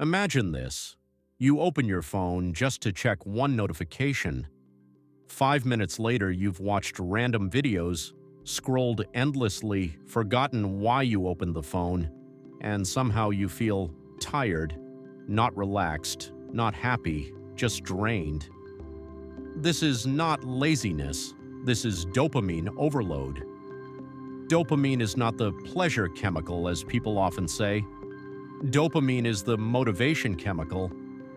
Imagine this. You open your phone just to check one notification. 5 minutes later, you've watched random videos, scrolled endlessly, forgotten why you opened the phone, and somehow you feel tired, not relaxed, not happy, just drained. This is not laziness. This is dopamine overload. Dopamine is not the pleasure chemical, as people often say. Dopamine is the motivation chemical.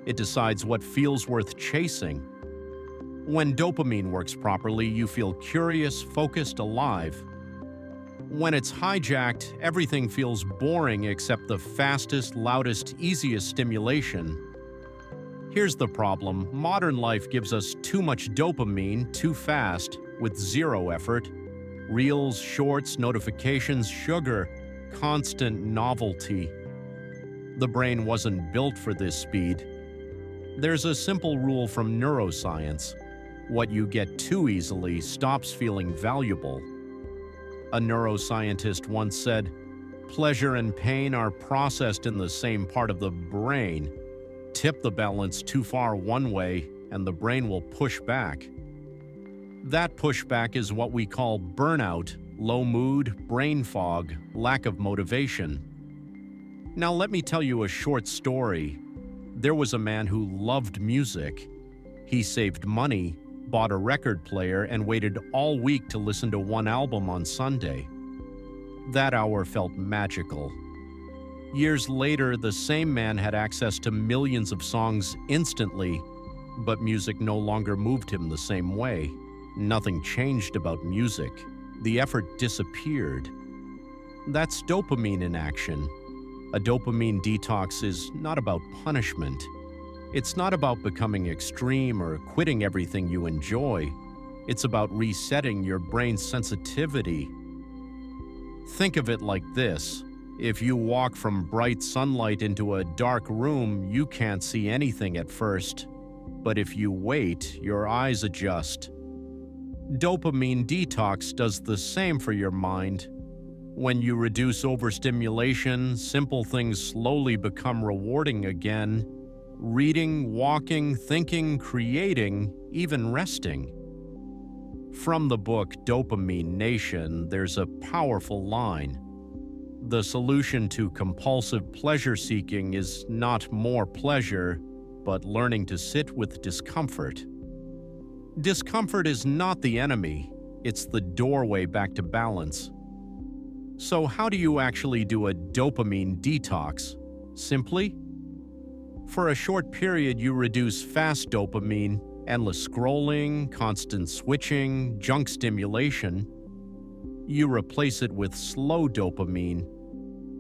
It decides what feels worth chasing. When dopamine works properly, you feel curious, focused, alive. When it's hijacked, everything feels boring except the fastest, loudest, easiest stimulation. Here's the problem. Modern life gives us too much dopamine, too fast, with zero effort. Reels, shorts, notifications, sugar, constant novelty. The brain wasn't built for this speed. There's a simple rule from neuroscience. What you get too easily stops feeling valuable. A neuroscientist once said, "Pleasure and pain are processed in the same part of the brain. Tip the balance too far one way, and the brain will push back." That pushback is what we call burnout, low mood, brain fog, lack of motivation. Now let me tell you a short story. There was a man who loved music. He saved money, bought a record player, and waited all week to listen to one album on Sunday. That hour felt magical. Years later, the same man had access to millions of songs instantly, but music no longer moved him the same way. Nothing changed about music. The effort disappeared. That's dopamine in action. A dopamine detox is not about punishment. It's not about becoming extreme or quitting everything you enjoy. It's about resetting your brain's sensitivity. Think of it like this. If you walk from bright sunlight into a dark room, you can't see anything at first. But if you wait, your eyes adjust. Dopamine detox does the same for your mind. When you reduce overstimulation, simple things slowly become rewarding again. Reading, walking, thinking, creating, even resting. From the book Dopamine Nation, there's a powerful line. The solution to compulsive pleasure seeking is not more pleasure, but learning to sit with discomfort. Discomfort is not the enemy, it's the doorway back to balance. So how do you actually do a dopamine detox? Simply, for a short period, you reduce fast dopamine, endless scrolling, constant switching, junk stimulation. You replace it with slow dopamine,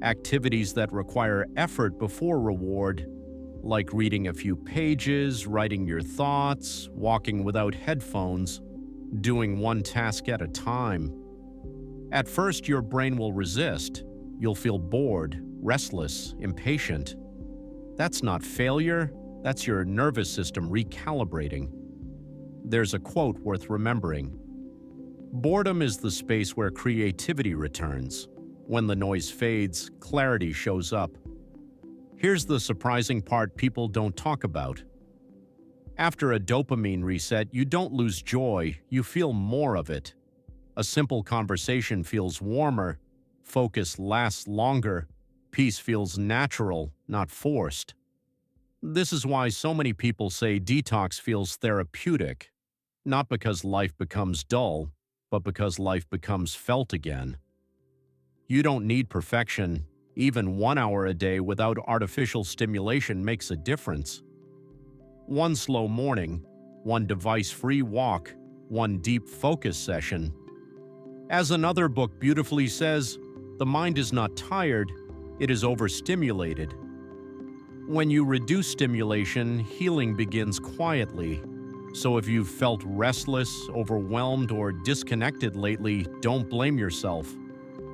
activities that require effort before reward, like reading a few pages, writing your thoughts, walking without headphones, doing one task at a time. At first, your brain will resist. You'll feel bored, restless, impatient. That's not failure, that's your nervous system recalibrating. There's a quote worth remembering. Boredom is the space where creativity returns. When the noise fades, clarity shows up. Here's the surprising part people don't talk about. After a dopamine reset, you don't lose joy, you feel more of it. A simple conversation feels warmer, focus lasts longer, peace feels natural, not forced. This is why so many people say detox feels therapeutic, not because life becomes dull, but because life becomes felt again. You don't need perfection. Even 1 hour a day without artificial stimulation makes a difference. One slow morning, one device-free walk, one deep focus session. As another book beautifully says, the mind is not tired, it is overstimulated. When you reduce stimulation, healing begins quietly. So if you've felt restless, overwhelmed, or disconnected lately, don't blame yourself.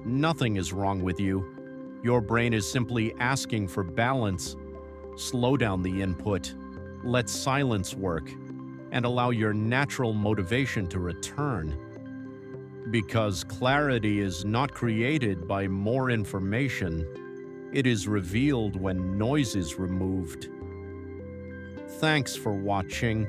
Nothing is wrong with you. Your brain is simply asking for balance. Slow down the input, let silence work, and allow your natural motivation to return. Because clarity is not created by more information, It is revealed when noise is removed. Thanks for watching.